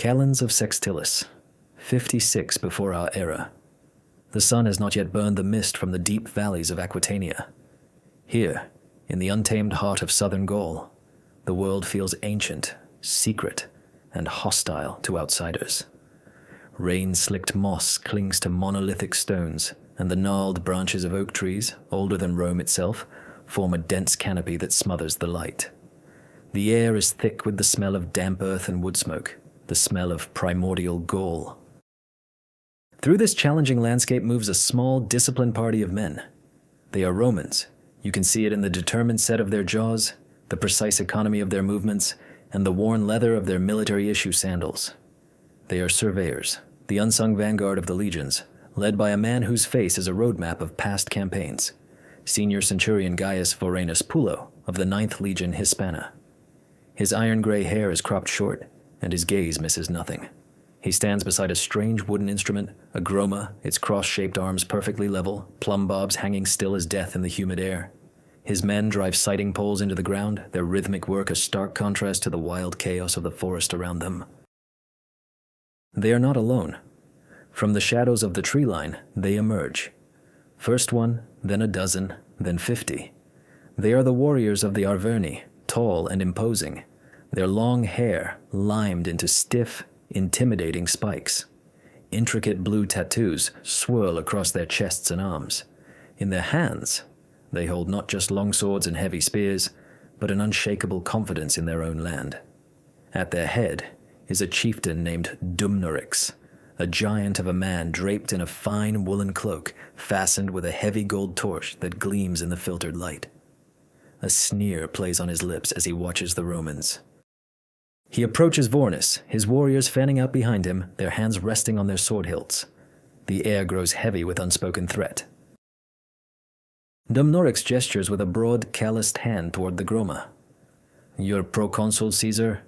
Calends of Sextilis, 56 before our era. The sun has not yet burned the mist from the deep valleys of Aquitania. Here, in the untamed heart of southern Gaul, the world feels ancient, secret, and hostile to outsiders. Rain-slicked moss clings to monolithic stones, and the gnarled branches of oak trees, older than Rome itself, form a dense canopy that smothers the light. The air is thick with the smell of damp earth and wood smoke, the smell of primordial Gaul. Through this challenging landscape moves a small, disciplined party of men. They are Romans. You can see it in the determined set of their jaws, the precise economy of their movements, and the worn leather of their military-issue sandals. They are Surveyors, the unsung vanguard of the legions, led by a man whose face is a roadmap of past campaigns, Senior Centurion Gaius Vorenus Pullo of the 9th Legion Hispana. His iron-gray hair is cropped short, and his gaze misses nothing. He stands beside a strange wooden instrument, a groma, its cross-shaped arms perfectly level, plumb bobs hanging still as death in the humid air. His men drive sighting poles into the ground, their rhythmic work a stark contrast to the wild chaos of the forest around them. They are not alone. From the shadows of the tree line, they emerge. First one, then a dozen, then 50. They are the warriors of the Arverni, tall and imposing, their long hair limed into stiff, intimidating spikes. Intricate blue tattoos swirl across their chests and arms. In their hands, they hold not just long swords and heavy spears, but an unshakable confidence in their own land. At their head is a chieftain named Dumnorix, a giant of a man draped in a fine woolen cloak fastened with a heavy gold torch that gleams in the filtered light. A sneer plays on his lips as he watches the Romans. He approaches Vorenus, his warriors fanning out behind him, their hands resting on their sword hilts. The air grows heavy with unspoken threat. Dumnorix gestures with a broad, calloused hand toward the groma. Your proconsul, Caesar,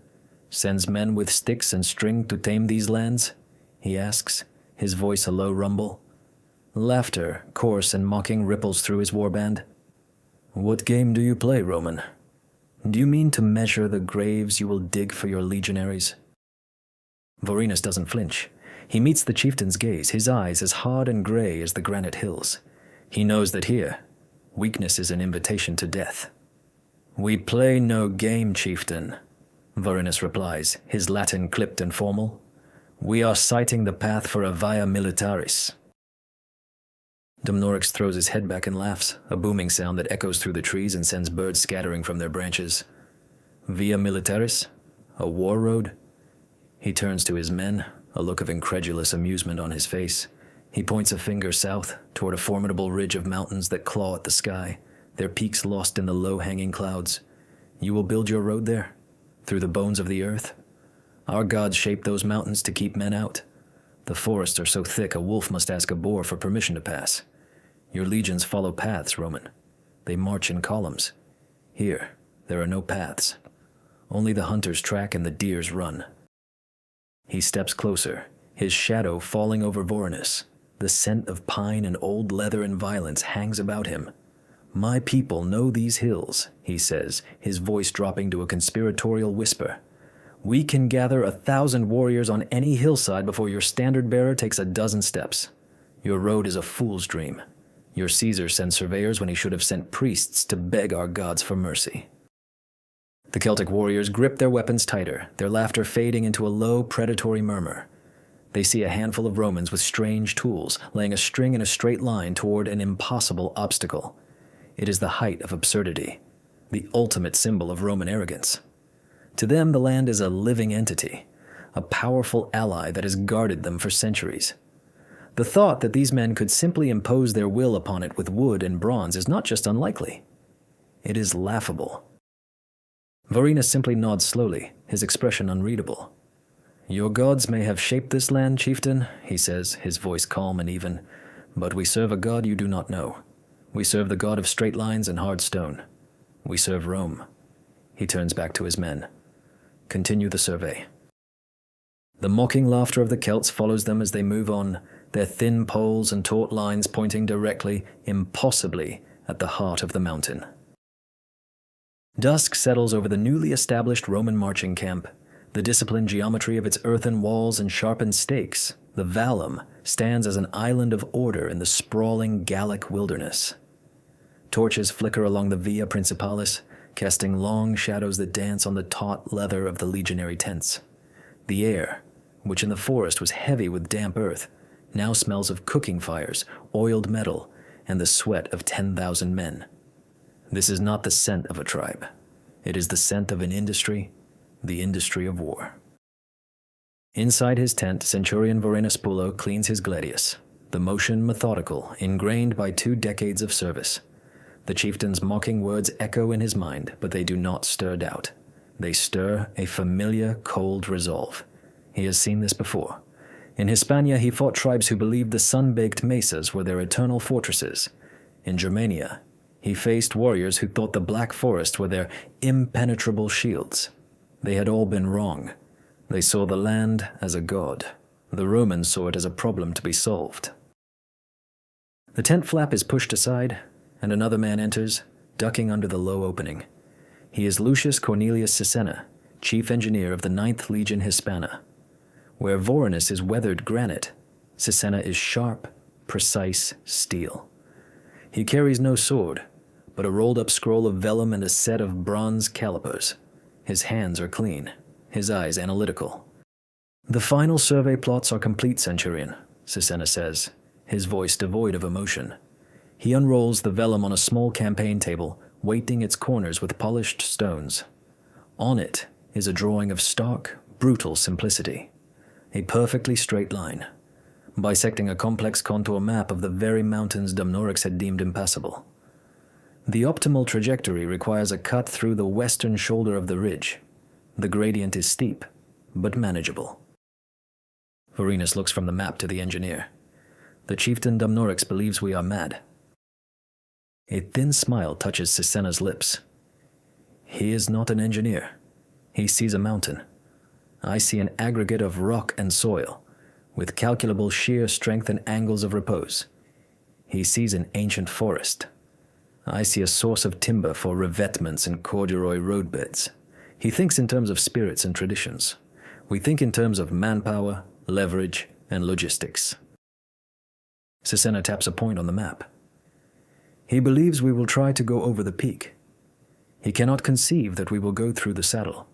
sends men with sticks and string to tame these lands? He asks, his voice a low rumble. Laughter, coarse and mocking, ripples through his warband. What game do you play, Roman? Do you mean to measure the graves you will dig for your legionaries? Vorenus doesn't flinch. He meets the chieftain's gaze, his eyes as hard and gray as the granite hills. He knows that here, weakness is an invitation to death. We play no game, chieftain, Vorenus replies, his Latin clipped and formal. We are sighting the path for a via militaris. Dumnorix throws his head back and laughs, a booming sound that echoes through the trees and sends birds scattering from their branches. Via militaris? A war road? He turns to his men, a look of incredulous amusement on his face. He points a finger south, toward a formidable ridge of mountains that claw at the sky, their peaks lost in the low-hanging clouds. You will build your road there? Through the bones of the earth? Our gods shaped those mountains to keep men out. The forests are so thick a wolf must ask a boar for permission to pass. Your legions follow paths, Roman. They march in columns. Here, there are no paths. Only the hunters track and the deers run. He steps closer, his shadow falling over Vorenus. The scent of pine and old leather and violence hangs about him. My people know these hills, he says, his voice dropping to a conspiratorial whisper. We can gather 1,000 warriors on any hillside before your standard-bearer takes a dozen steps. Your road is a fool's dream. Your Caesar sends surveyors when he should have sent priests to beg our gods for mercy. The Celtic warriors grip their weapons tighter, their laughter fading into a low, predatory murmur. They see a handful of Romans with strange tools, laying a string in a straight line toward an impossible obstacle. It is the height of absurdity, the ultimate symbol of Roman arrogance. To them, the land is a living entity, a powerful ally that has guarded them for centuries. The thought that these men could simply impose their will upon it with wood and bronze is not just unlikely. It is laughable. Vorenus simply nods slowly, his expression unreadable. Your gods may have shaped this land, chieftain, he says, his voice calm and even, but we serve a god you do not know. We serve the god of straight lines and hard stone. We serve Rome. He turns back to his men. Continue the survey. The mocking laughter of the Celts follows them as they move on, their thin poles and taut lines pointing directly, impossibly, at the heart of the mountain. Dusk settles over the newly established Roman marching camp. The disciplined geometry of its earthen walls and sharpened stakes, the Vallum, stands as an island of order in the sprawling Gallic wilderness. Torches flicker along the Via Principalis, casting long shadows that dance on the taut leather of the legionary tents. The air, which in the forest was heavy with damp earth, now smells of cooking fires, oiled metal, and the sweat of 10,000 men. This is not the scent of a tribe. It is the scent of an industry, the industry of war. Inside his tent, Centurion Vorenus Pulo cleans his gladius, the motion methodical, ingrained by 2 decades of service. The chieftain's mocking words echo in his mind, but they do not stir doubt. They stir a familiar, cold resolve. He has seen this before. In Hispania, he fought tribes who believed the sun-baked mesas were their eternal fortresses. In Germania, he faced warriors who thought the Black Forest were their impenetrable shields. They had all been wrong. They saw the land as a god. The Romans saw it as a problem to be solved. The tent flap is pushed aside, and another man enters, ducking under the low opening. He is Lucius Cornelius Sisenna, chief engineer of the 9th Legion Hispana. Where Vorenus is weathered granite, Sisenna is sharp, precise steel. He carries no sword, but a rolled-up scroll of vellum and a set of bronze calipers. His hands are clean, his eyes analytical. "The final survey plots are complete, Centurion," Sisenna says, his voice devoid of emotion. He unrolls the vellum on a small campaign table, weighting its corners with polished stones. On it is a drawing of stark, brutal simplicity. A perfectly straight line, bisecting a complex contour map of the very mountains Dumnorix had deemed impassable. The optimal trajectory requires a cut through the western shoulder of the ridge. The gradient is steep, but manageable. Vorenus looks from the map to the engineer. "The chieftain Dumnorix believes we are mad." A thin smile touches Sisenna's lips. He is not an engineer. He sees a mountain. I see an aggregate of rock and soil, with calculable shear strength and angles of repose. He sees an ancient forest. I see a source of timber for revetments and corduroy roadbeds. He thinks in terms of spirits and traditions. We think in terms of manpower, leverage, and logistics. Sisenna taps a point on the map. He believes we will try to go over the peak. He cannot conceive that we will go through the saddle.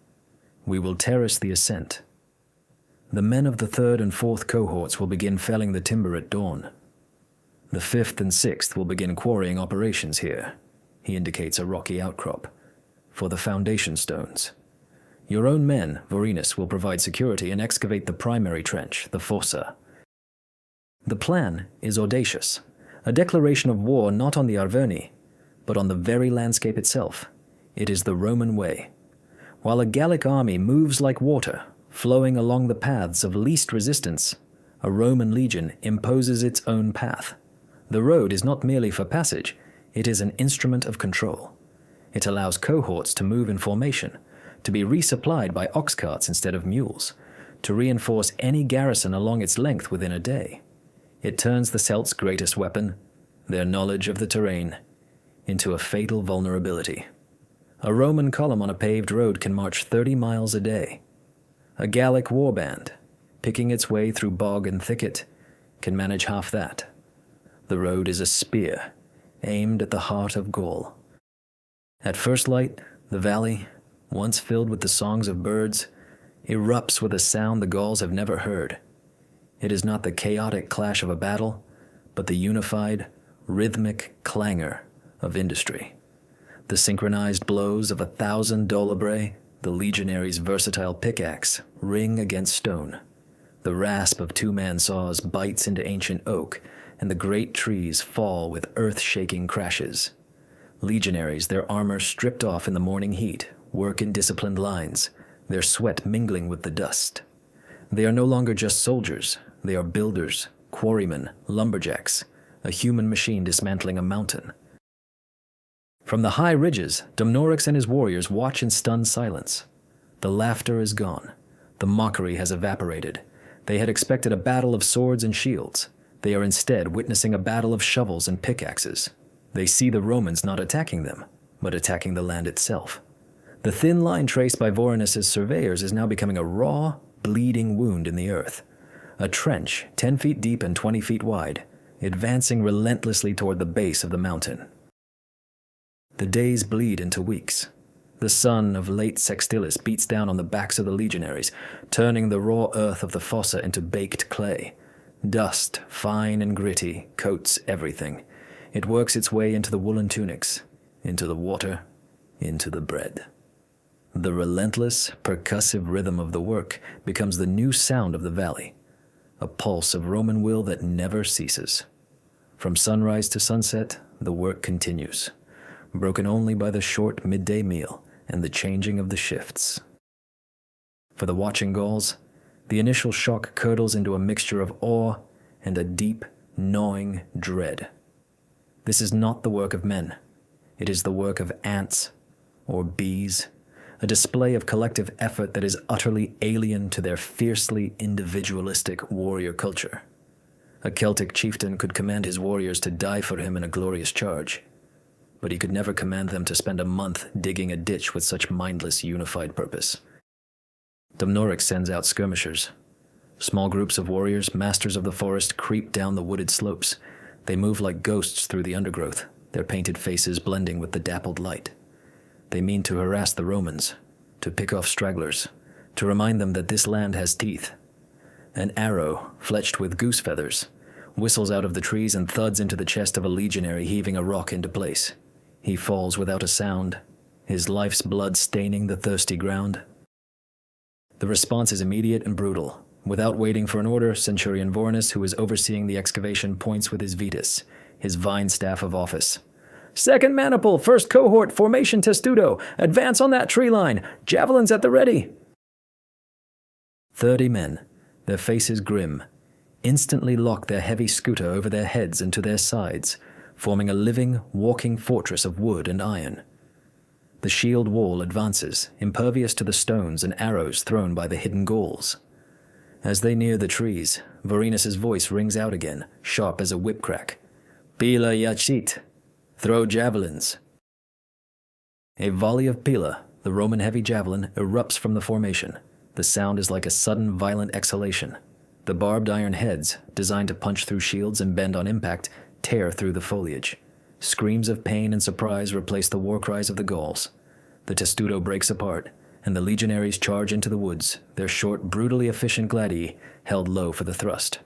We will terrace the ascent. The men of the 3rd and 4th cohorts will begin felling the timber at dawn. The 5th and 6th will begin quarrying operations here. He indicates a rocky outcrop. For the foundation stones. Your own men, Vorenus, will provide security and excavate the primary trench, the fossa. The plan is audacious. A declaration of war not on the Arverni, but on the very landscape itself. It is the Roman way. While a Gallic army moves like water, flowing along the paths of least resistance, a Roman legion imposes its own path. The road is not merely for passage, it is an instrument of control. It allows cohorts to move in formation, to be resupplied by ox carts instead of mules, to reinforce any garrison along its length within a day. It turns the Celts' greatest weapon, their knowledge of the terrain, into a fatal vulnerability. A Roman column on a paved road can march 30 miles a day. A Gallic warband, picking its way through bog and thicket, can manage half that. The road is a spear, aimed at the heart of Gaul. At first light, the valley, once filled with the songs of birds, erupts with a sound the Gauls have never heard. It is not the chaotic clash of a battle, but the unified, rhythmic clangor of industry. The synchronized blows of 1,000 dolabrae, the legionary's versatile pickaxe, ring against stone. The rasp of 2-man saws bites into ancient oak, and the great trees fall with earth-shaking crashes. Legionaries, their armor stripped off in the morning heat, work in disciplined lines, their sweat mingling with the dust. They are no longer just soldiers. They are builders, quarrymen, lumberjacks, a human machine dismantling a mountain. From the high ridges, Dumnorix and his warriors watch in stunned silence. The laughter is gone. The mockery has evaporated. They had expected a battle of swords and shields. They are instead witnessing a battle of shovels and pickaxes. They see the Romans not attacking them, but attacking the land itself. The thin line traced by Vorenus's surveyors is now becoming a raw, bleeding wound in the earth. A trench 10 feet deep and 20 feet wide, advancing relentlessly toward the base of the mountain. The days bleed into weeks. The sun of late Sextilis beats down on the backs of the legionaries, turning the raw earth of the fossa into baked clay. Dust, fine and gritty, coats everything. It works its way into the woolen tunics, into the water, into the bread. The relentless, percussive rhythm of the work becomes the new sound of the valley, a pulse of Roman will that never ceases. From sunrise to sunset, the work continues, broken only by the short midday meal and the changing of the shifts. For the watching Gauls, the initial shock curdles into a mixture of awe and a deep, gnawing dread. This is not the work of men. It is the work of ants or bees, a display of collective effort that is utterly alien to their fiercely individualistic warrior culture. A Celtic chieftain could command his warriors to die for him in a glorious charge, but he could never command them to spend a month digging a ditch with such mindless unified purpose. Dumnorix sends out skirmishers. Small groups of warriors, masters of the forest, creep down the wooded slopes. They move like ghosts through the undergrowth, their painted faces blending with the dappled light. They mean to harass the Romans, to pick off stragglers, to remind them that this land has teeth. An arrow, fletched with goose feathers, whistles out of the trees and thuds into the chest of a legionary heaving a rock into place. He falls without a sound, his life's blood staining the thirsty ground. The response is immediate and brutal. Without waiting for an order, Centurion Vorenus, who is overseeing the excavation, points with his vetus, his vine staff of office. "Second maniple, first cohort, formation testudo, advance on that tree line, javelins at the ready." 30 men, their faces grim, instantly lock their heavy scooter over their heads and to their sides, forming a living, walking fortress of wood and iron. The shield wall advances, impervious to the stones and arrows thrown by the hidden Gauls. As they near the trees, Vorenus's voice rings out again, sharp as a whip crack. "Pila yachit, throw javelins." A volley of pila, the Roman heavy javelin, erupts from the formation. The sound is like a sudden, violent exhalation. The barbed iron heads, designed to punch through shields and bend on impact, tear through the foliage. Screams of pain and surprise replace the war cries of the Gauls. The testudo breaks apart, and the legionaries charge into the woods, their short, brutally efficient gladii held low for the thrust.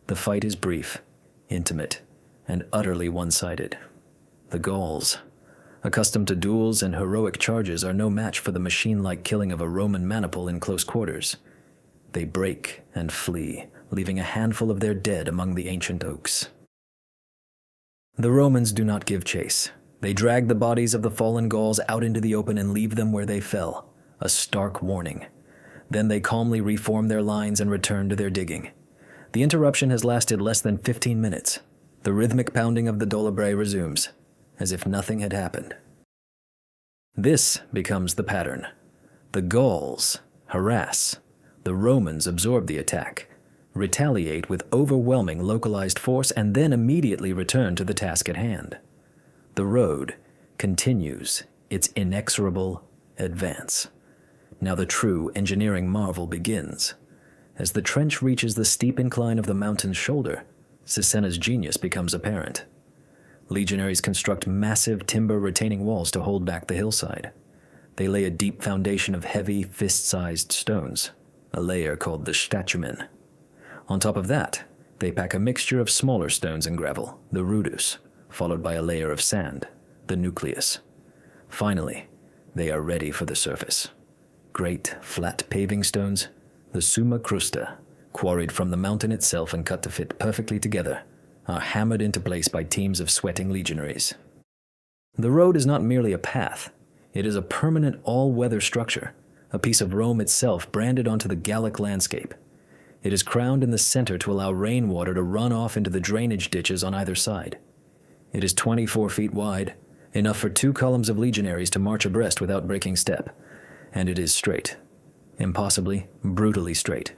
The fight is brief, intimate, and utterly one-sided. The Gauls, accustomed to duels and heroic charges, are no match for the machine-like killing of a Roman maniple in close quarters. They break and flee, leaving a handful of their dead among the ancient oaks. The Romans do not give chase. They drag the bodies of the fallen Gauls out into the open and leave them where they fell, a stark warning. Then they calmly reform their lines and return to their digging. The interruption has lasted less than 15 minutes. The rhythmic pounding of the dolibrae resumes, as if nothing had happened. This becomes the pattern. The Gauls harass. The Romans absorb the attack, retaliate with overwhelming localized force, and then immediately return to the task at hand. The road continues its inexorable advance. Now the true engineering marvel begins. As the trench reaches the steep incline of the mountain's shoulder, Sisenna's genius becomes apparent. Legionaries construct massive timber retaining walls to hold back the hillside. They lay a deep foundation of heavy, fist-sized stones, a layer called the statumen. On top of that, they pack a mixture of smaller stones and gravel, the rudus, followed by a layer of sand, the nucleus. Finally, they are ready for the surface. Great, flat paving stones, the summa crusta, quarried from the mountain itself and cut to fit perfectly together, are hammered into place by teams of sweating legionaries. The road is not merely a path. It is a permanent all-weather structure, a piece of Rome itself branded onto the Gallic landscape. It is crowned in the center to allow rainwater to run off into the drainage ditches on either side. It is 24 feet wide, enough for 2 columns of legionaries to march abreast without breaking step. And it is straight. Impossibly, brutally straight.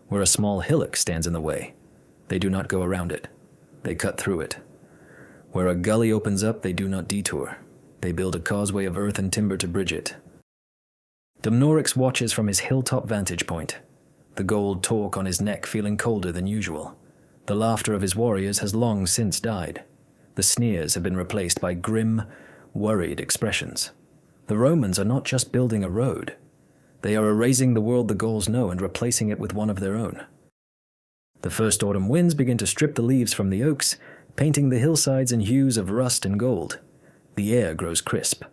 Where a small hillock stands in the way, they do not go around it. They cut through it. Where a gully opens up, they do not detour. They build a causeway of earth and timber to bridge it. Dumnorix watches from his hilltop vantage point, the gold torque on his neck feeling colder than usual. The laughter of his warriors has long since died. The sneers have been replaced by grim, worried expressions. The Romans are not just building a road. They are erasing the world the Gauls know and replacing it with one of their own. The first autumn winds begin to strip the leaves from the oaks, painting the hillsides in hues of rust and gold. The air grows crisp.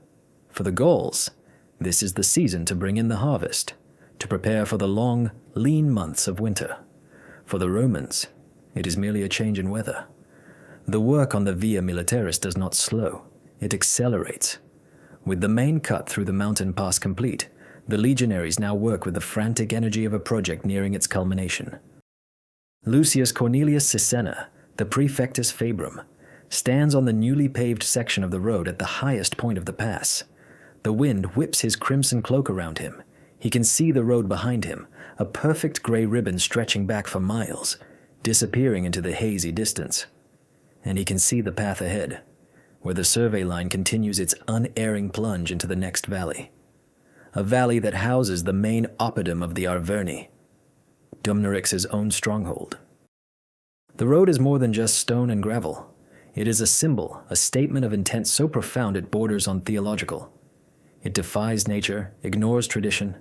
For the Gauls, this is the season to bring in the harvest, to prepare for the long, lean months of winter. For the Romans, it is merely a change in weather. The work on the Via Militaris does not slow, it accelerates. With the main cut through the mountain pass complete, the legionaries now work with the frantic energy of a project nearing its culmination. Lucius Cornelius Sisenna, the Praefectus Fabrum, stands on the newly paved section of the road at the highest point of the pass. The wind whips his crimson cloak around him. He can see the road behind him, a perfect gray ribbon stretching back for miles, disappearing into the hazy distance. And he can see the path ahead, where the survey line continues its unerring plunge into the next valley. A valley that houses the main oppidum of the Arverni, Dumnorix's own stronghold. The road is more than just stone and gravel. It is a symbol, a statement of intent so profound it borders on theological. It defies nature, ignores tradition,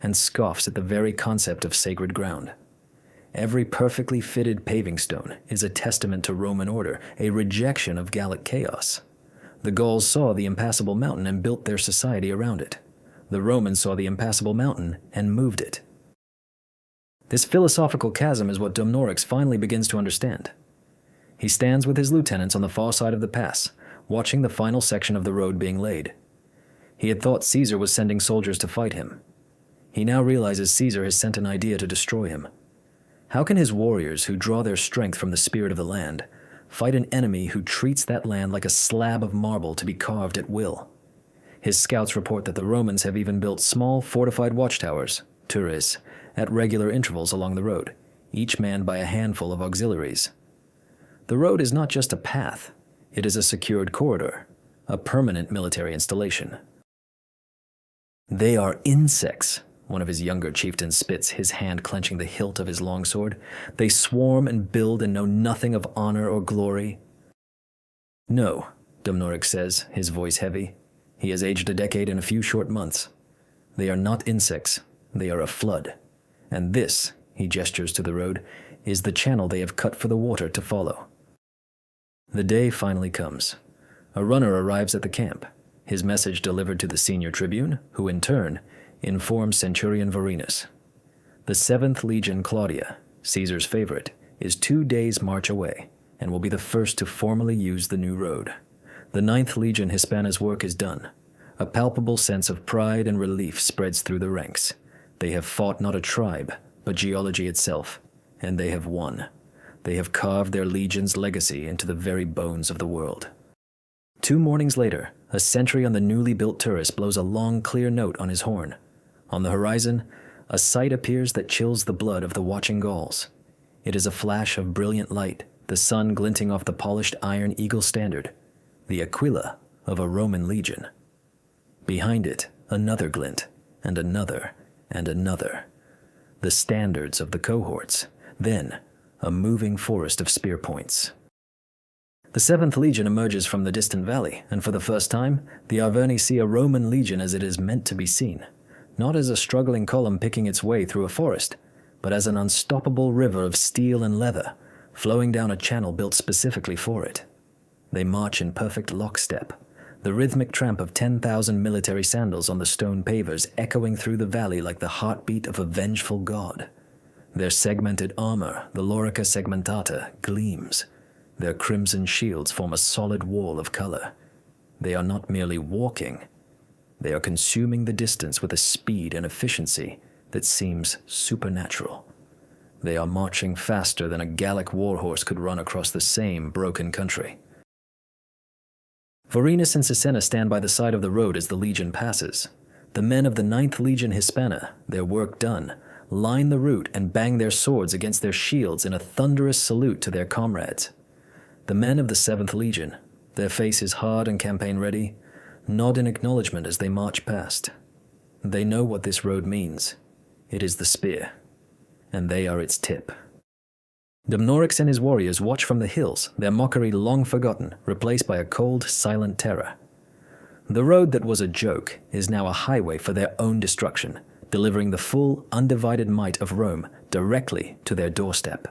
and scoffs at the very concept of sacred ground. Every perfectly fitted paving stone is a testament to Roman order, a rejection of Gallic chaos. The Gauls saw the impassable mountain and built their society around it. The Romans saw the impassable mountain and moved it. This philosophical chasm is what Dumnorix finally begins to understand. He stands with his lieutenants on the far side of the pass, watching the final section of the road being laid. He had thought Caesar was sending soldiers to fight him. He now realizes Caesar has sent an idea to destroy him. How can his warriors, who draw their strength from the spirit of the land, fight an enemy who treats that land like a slab of marble to be carved at will? His scouts report that the Romans have even built small fortified watchtowers, turres, at regular intervals along the road, each manned by a handful of auxiliaries. The road is not just a path, it is a secured corridor, a permanent military installation. "They are insects," one of his younger chieftains spits, his hand clenching the hilt of his longsword. "They swarm and build and know nothing of honor or glory." "No," Dumnorix says, his voice heavy. He has aged a decade in a few short months. "They are not insects, they are a flood. And this," he gestures to the road, "is the channel they have cut for the water to follow." The day finally comes. A runner arrives at the camp, his message delivered to the senior tribune, who in turn informs Centurion Vorenus. The 7th Legion Claudia, Caesar's favorite, is 2 days' march away and will be the first to formally use the new road. The 9th Legion Hispana's work is done. A palpable sense of pride and relief spreads through the ranks. They have fought not a tribe, but geology itself, and they have won. They have carved their legion's legacy into the very bones of the world. 2 mornings later, a sentry on the newly built turret blows a long, clear note on his horn. On the horizon, a sight appears that chills the blood of the watching Gauls. It is a flash of brilliant light, the sun glinting off the polished iron eagle standard, the aquila of a Roman legion. Behind it, another glint, and another, and another. The standards of the cohorts, then a moving forest of spear points. The 7th Legion emerges from the distant valley, and for the first time, the Arverni see a Roman legion as it is meant to be seen, not as a struggling column picking its way through a forest, but as an unstoppable river of steel and leather, flowing down a channel built specifically for it. They march in perfect lockstep, the rhythmic tramp of 10,000 military sandals on the stone pavers echoing through the valley like the heartbeat of a vengeful god. Their segmented armor, the lorica segmentata, gleams. Their crimson shields form a solid wall of color. They are not merely walking. They are consuming the distance with a speed and efficiency that seems supernatural. They are marching faster than a Gallic warhorse could run across the same broken country. Vorenus and Sisenna stand by the side of the road as the legion passes. The men of the 9th Legion Hispana, their work done, line the route and bang their swords against their shields in a thunderous salute to their comrades. The men of the 7th Legion, their faces hard and campaign-ready, nod in acknowledgement as they march past. They know what this road means. It is the spear, and they are its tip. Dumnorix and his warriors watch from the hills, their mockery long forgotten, replaced by a cold, silent terror. The road that was a joke is now a highway for their own destruction, delivering the full, undivided might of Rome directly to their doorstep.